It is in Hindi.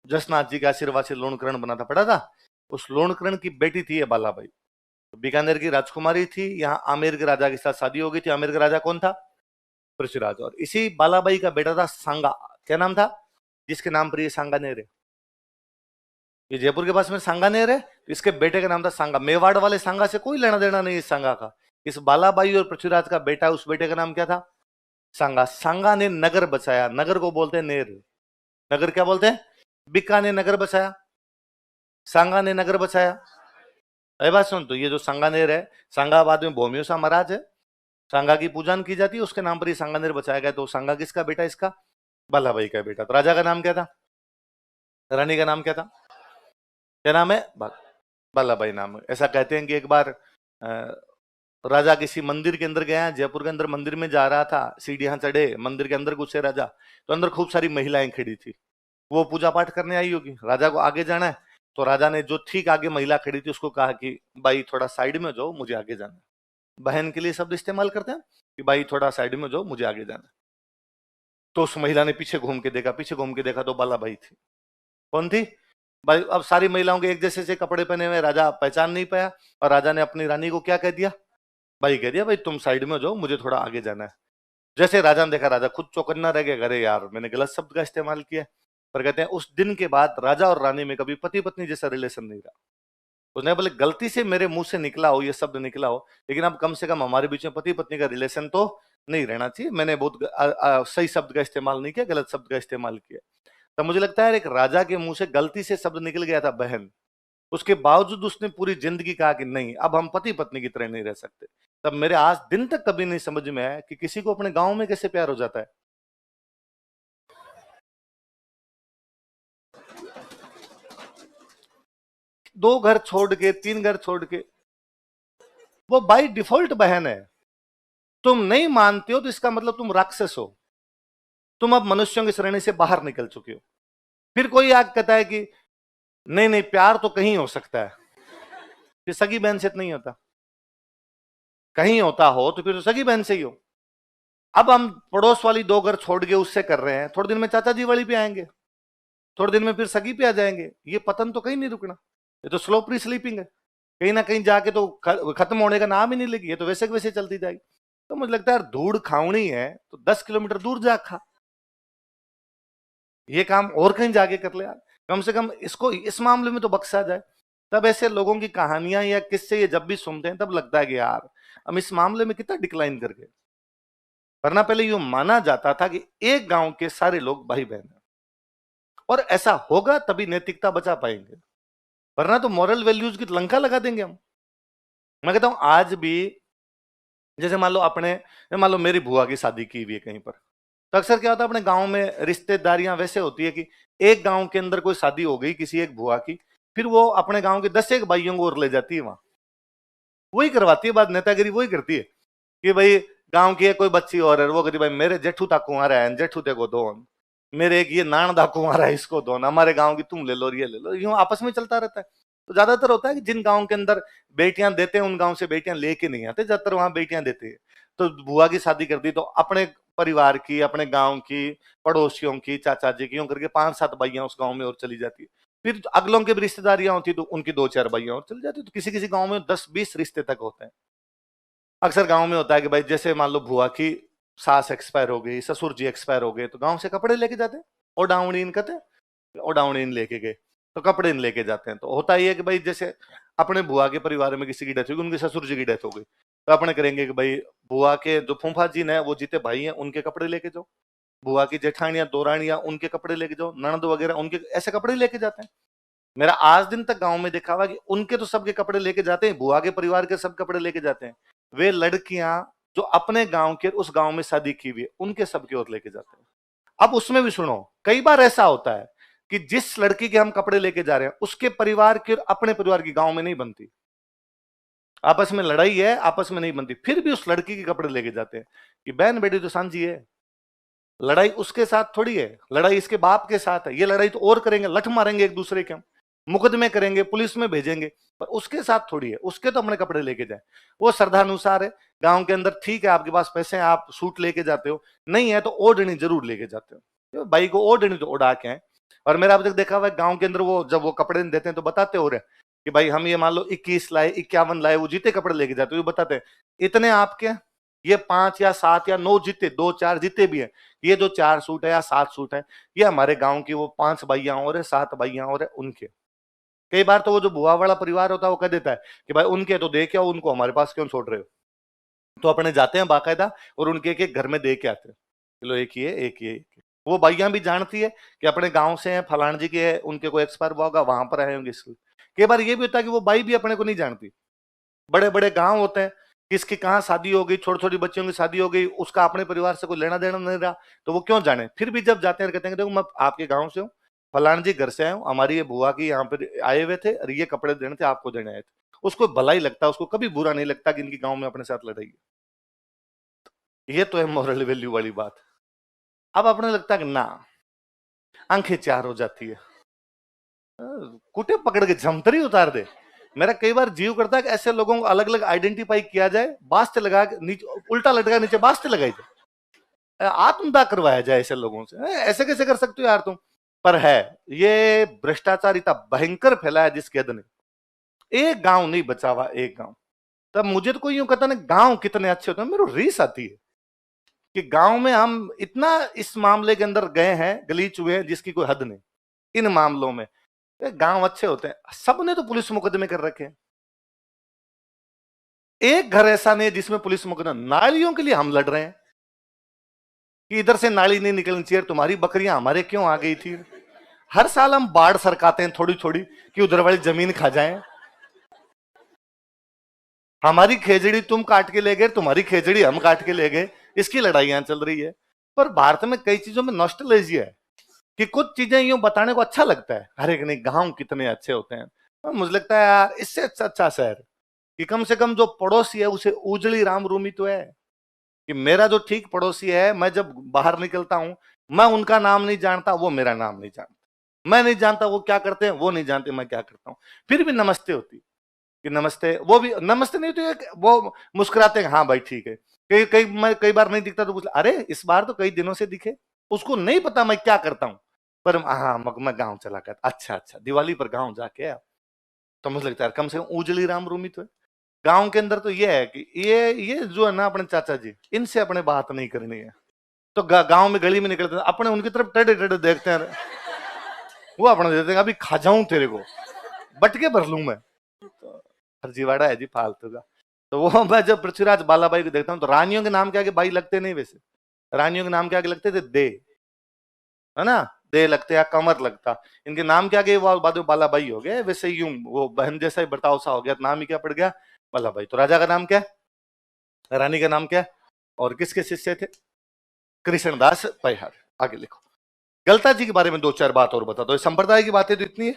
जसनाथ जी के आशीर्वाद से लोणकरण बना था, पढ़ा था। उस लोणकरण की बेटी थी ये बालाबाई, तो बीकानेर की राजकुमारी थी। यहाँ आमेर के राजा के साथ शादी हो गई थी। आमेर का राजा कौन था? पृथ्वीराज। और इसी बालाबाई का बेटा था सांगा। क्या नाम था जिसके नाम पर ये सांगानेर है? ये जयपुर के पास में सांगानेर है, तो इसके बेटे का नाम था सांगा। मेवाड़ वाले सांगा से कोई लेना देना नहीं इस सांगा का। इस बालाबाई और पृथ्वीराज का बेटा, उस बेटे का नाम क्या था? सांगा। सांगा ने नगर बचाया। नगर को बोलते हैं नेर। नगर क्या बोलते हैं? बिक्का ने नगर बचाया, सांगा ने नगर बचाया। अरे बात सुन, तो ये जो सांगानेर है, सांगाबाद में भौमियों सा महाराज है, सांगा की पूजन की जाती है, उसके नाम पर ही सांगानेर बचाया गया। तो सांगा किसका बेटा? इसका बालाबाई का बेटा। तो राजा का नाम क्या था? रानी का नाम क्या था? क्या नाम है? बालाबाई नाम है। ऐसा कहते हैं कि एक बार राजा किसी मंदिर के अंदर गया, जयपुर के अंदर मंदिर में जा रहा था, सीढ़ियां चढ़े, मंदिर के अंदर घुसे राजा, तो अंदर खूब सारी महिलाएं खड़ी थी। वो पूजा पाठ करने आई होगी, राजा को आगे जाना है, तो राजा ने जो ठीक आगे महिला खड़ी थी उसको कहा कि भाई थोड़ा साइड में जाओ, मुझे आगे जाना है। बहन के लिए शब्द इस्तेमाल करते हैं कि भाई थोड़ा साइड में जाओ, मुझे आगे जाना है। तो उस महिला ने पीछे घूम के देखा, पीछे घूम के देखा तो बालाबाई थी। कौन थी? भाई अब सारी महिलाओं के एक जैसे से कपड़े पहने हुए, राजा पहचान नहीं पाया, और राजा ने अपनी रानी को क्या कह दिया? भाई कह दिया, भाई तुम साइड में जाओ, मुझे थोड़ा आगे जाना है। जैसे राजा ने देखा, राजा खुद चौकन्ना रह गया, अरे यार मैंने गलत शब्द का इस्तेमाल किया। पर कहते हैं उस दिन के बाद राजा और रानी में कभी पति पत्नी जैसा रिलेशन नहीं रहा। उसने बोले गलती से मेरे मुंह से निकला हो, ये शब्द निकला हो, लेकिन अब कम से कम हमारे बीच में पति पत्नी का रिलेशन तो नहीं रहना चाहिए। मैंने बहुत सही शब्द का इस्तेमाल नहीं किया, गलत शब्द का इस्तेमाल किया। तब मुझे लगता है एक राजा के मुंह से गलती से शब्द निकल गया था बहन, उसके बावजूद उसने पूरी जिंदगी कहा कि नहीं, अब हम पति पत्नी की तरह नहीं रह सकते। तब मेरे आज दिन तक कभी नहीं समझ में आया कि किसी को अपने गांव में कैसे प्यार हो जाता है। दो घर छोड़ के, तीन घर छोड़ के, वो बाई डिफॉल्ट बहन है। तुम नहीं मानते हो तो इसका मतलब तुम राक्षस हो, तुम अब मनुष्यों की श्रेणी से बाहर निकल चुके हो। फिर कोई आग कहता है कि नहीं नहीं, प्यार तो कहीं हो सकता है, फिर सगी बहन से तो नहीं होता। कहीं होता हो तो फिर तो सगी बहन से ही हो। अब हम पड़ोस वाली दो घर छोड़ के उससे कर रहे हैं, थोड़े दिन में चाचा जी वाली पे आएंगे, थोड़े दिन में फिर सगी पे आ जाएंगे। ये पतन तो कहीं नहीं रुकना, ये तो स्लो प्री स्लीपिंग है। कहीं ना कहीं जाके तो खत्म होने का नाम ही नहीं लेगी, ये तो वैसे के वैसे चलती जाएगी। तो मुझे लगता है यार, धूड़ खावनी है तो 10 किलोमीटर दूर जा खा, ये काम और कहीं जाके कर ले यार। कम से कम इसको इस मामले में तो बख्शा जाए। तब ऐसे लोगों की कहानियां या किस्से ये जब भी सुनते हैं तब लगता है कि यार हम इस मामले में कितना डिक्लाइन कर गए। वरना पहले यूं माना जाता था कि एक गांव के सारे लोग भाई बहन हैं, और ऐसा होगा तभी नैतिकता बचा पाएंगे, वरना तो मॉरल वैल्यूज की लंका लगा देंगे हम। मैं कहता हूं आज भी, जैसे मान लो मेरी बुआ की शादी की हुई है कहीं पर, तो अक्सर क्या होता है अपने गांव में रिश्तेदारियां वैसे होती है कि एक गांव के अंदर कोई शादी हो गई किसी एक बुआ की, फिर वो अपने गांव के 10 एक भाइयों को और ले जाती है वहां, वही करवाती है बात, नेतागिरी वही करती है कि भाई गांव की है कोई बच्ची और है, वो कहती भाई मेरे जेठू ता कुंवारा है, जेठू ते को दोन, मेरे एक ये नान दा कुंवारा है, इसको दोन, हमारे गांव की तुम ले लो और ये ले लो, यूं आपस में चलता रहता है। तो ज्यादातर होता है कि जिन गांव के अंदर बेटियां देते हैं उन गांव से बेटियां लेके नहीं आते, ज्यादातर वहां बेटियां देते हैं। तो बुआ की शादी कर दी तो अपने परिवार की, अपने गांव की, पड़ोसियों की, चाचा जी की, यूं करके 5-7 भाइयां उस गांव में और चली जाती है। फिर अगलों की भी रिश्तेदारियां होती तो उनकी 2-4 भाइयां और चली जाती, तो किसी किसी गांव में 10-20 रिश्ते तक होते हैं। अक्सर गांव में होता है कि भाई जैसे मान लो बुआ की सास एक्सपायर हो गई, ससुर जी एक्सपायर हो गए, तो गांव से कपड़े लेके जाते हैं, ओडावणीन कहते हैं, ओडावणीन लेके गए तो कपड़े इन लेके जाते हैं। तो होता ही है कि भाई जैसे अपने बुआ के परिवार में किसी की डेथ होगी, उनके ससुर जी की डेथ हो गई, तो अपने करेंगे कि भाई बुआ के जो फूफा जी ने वो जीते भाई हैं उनके कपड़े लेके जाओ, बुआ की जेठानियां दौरानियां उनके कपड़े लेके जाओ, ननद वगैरह उनके, ऐसे कपड़े लेके जाते हैं। मेरा आज दिन तक गांव में देखा हुआ कि उनके तो सबके कपड़े लेके जाते हैं, बुआ के परिवार के सब कपड़े लेके जाते हैं। वे लड़कियां जो अपने गांव के उस गांव में शादी की हुई है उनके सबके और लेके जाते हैं। अब उसमें भी सुनो, कई बार ऐसा होता है कि जिस लड़की के हम कपड़े लेके जा रहे हैं उसके परिवार के और अपने परिवार की गांव में नहीं बनती, आपस में लड़ाई है, आपस में नहीं बनती, फिर भी उस लड़की के कपड़े लेके जाते हैं कि बहन बेटी तो सांझी है, लड़ाई उसके साथ थोड़ी है, लड़ाई इसके बाप के साथ है। ये लड़ाई तो और करेंगे, लठ मारेंगे एक दूसरे के, हम मुकदमे करेंगे, पुलिस में भेजेंगे, पर उसके साथ थोड़ी है। उसके तो अपने कपड़े लेके जाए, वो श्रद्धानुसार है। गांव के अंदर ठीक है, आपके पास पैसे हैं, आप सूट लेके जाते हो, नहीं है तो ओढ़नी जरूर लेके जाते हो, भाई को ओढ़नी तो उड़ा के आए। और मेरा अब तक देखा हुआ है गांव के अंदर, वो जब वो कपड़े देते हैं तो बताते हो रहे कि भाई हम ये मान लो 21 लाए, 51 लाए, वो जीते कपड़े लेके जाते, वो बताते हैं इतने आपके, ये 5 या 7 या 9 जीते, 2-4 जीते भी हैं, ये जो 4 सूट है या 7 सूट है, ये हमारे गांव की वो 5 भाइयां और है, 7 भाइयां और है, उनके। कई बार तो वो जो बुआ वाला परिवार होता है वो कह देता है कि भाई उनके तो दे के आओ, उनको हमारे पास क्यों छोड़ रहे हो। तो अपने जाते हैं बाकायदा और उनके एक एक घर में दे के आते हैं, चलो एक ही है, एक ही है, एक ही है। वो भाइयां भी जानती है कि अपने गांव से हैं, फलान जी के है, उनके कोई एक्सपायर हुआ होगा, वहां पर आए होंगे इसलिए। कई बार ये भी होता है कि वो बाई भी अपने को नहीं जानती, बड़े बड़े गांव होते हैं, किसकी कहाँ शादी हो गई, छोटी छोटी बच्चियों की शादी हो गई, उसका अपने परिवार से कोई लेना देना नहीं रहा, तो वो क्यों जाने। फिर भी जब जाते हैं कहते हैं देखो मैं आपके गांव से हूँ, फलान जी घर से आए हूँ, हमारी ये बुआ की यहाँ पे आए हुए थे और ये कपड़े देने थे, आपको देने आए थे। उसको भला ही लगता है, उसको कभी बुरा नहीं लगता कि इनकी गांव में अपने साथ लड़ाई है। ये तो है मॉरल वैल्यू वाली बात। अब अपने लगता है कि ना, आंखें चार हो जाती है, कुटे पकड़ के झमतरी उतार दे। मेरा कई बार जीव करता है कि ऐसे लोगों को अलग अलग आइडेंटिफाई किया जाए, बास्ते लगा के नीचे, उल्टा लटका नीचे बास्ते लगाई जाए, आत्मदाह करवाया जाए ऐसे लोगों से। ऐसे कैसे कर सकते हो यार तुम। पर है ये भ्रष्टाचार इतना भयंकर फैला है जिसके हद नहीं। एक गांव नहीं बचा हुआ, एक गांव। तब मुझे तो कोई यूं कहता ना गांव कितने अच्छे होते हैं, मेरे को रीस आती है कि गांव में हम इतना इस मामले के अंदर गए हैं, गलीच हुए हैं जिसकी कोई हद नहीं। इन मामलों में गांव अच्छे होते हैं। सबने तो पुलिस मुकदमे कर रखे हैं, एक घर ऐसा नहीं जिसमें पुलिस मुकदमा। नालियों के लिए हम लड़ रहे हैं कि इधर से नाली नहीं निकलनी चाहिए, तुम्हारी बकरियां हमारे क्यों आ गई थी। हर साल हम बाढ़ सरकाते हैं थोड़ी थोड़ी कि उधर वाली जमीन खा जाए। हमारी खेजड़ी तुम काट के ले गए, तुम्हारी खेजड़ी हम काट के ले गए, इसकी लड़ाइयां चल रही है। पर भारत में कई चीजों में नॉस्टैल्जिया है कि कुछ चीजें यूं बताने को अच्छा लगता है, हर एक नहीं गांव कितने अच्छे होते हैं। और मुझे लगता है यार इससे अच्छा शहर कि कम से कम जो पड़ोसी है उसे उजड़ी राम रूमी तो है कि मेरा जो ठीक पड़ोसी है, मैं जब बाहर निकलता हूं, मैं उनका नाम नहीं जानता, वो मेरा नाम नहीं जानता, मैं नहीं जानता वो क्या करते हैं, वो नहीं जानते मैं क्या करता हूं, फिर भी नमस्ते होती कि नमस्ते। वो भी नमस्ते नहीं होती, वो मुस्कुराते हैं हाँ भाई ठीक है। कई कई मैं कई बार नहीं दिखता तो पूछ, अरे इस बार तो कई दिनों से दिखे। उसको नहीं पता मैं क्या करता हूं, पर हाँ मैं गांव चला कर, अच्छा अच्छा दिवाली पर गांव जाके आया। तो मुझे लगता है कम से कम उजली राम रूमी तो है। गांव के अंदर तो ये है कि ये जो है ना अपने चाचा जी, इनसे अपने बात नहीं करनी है। तो गांव में गली में निकलते हैं अपने उनकी तरफ टेढ़े टेढ़े देखते हैं, वो अपने देते हैं अभी खा जाऊं तेरे को, बटके भर लूं मैं। तो फर्जीवाड़ा है जी फालतू का। तो वो मैं जब पृथ्वीराज बालाबाई को देखता हूँ तो रानियों के नाम के आगे बाई लगते नहीं, वैसे रानियों के नाम के आगे लगते थे दे, है ना, दे लगते या कमर लगता। इनके नाम के आगे वो बाद में बालाबाई हो गए, वैसे यूं वो बहन जैसा ही बर्ताव सा हो गया, नाम ही क्या पड़ गया बालाबाई। तो राजा का नाम क्या है, रानी का नाम क्या है, और किसके शिष्य थे, कृष्णदास परिहार। आगे लिखो। गलता जी के बारे में 2-4 बात और बता दो, संप्रदाय की बातें तो इतनी है।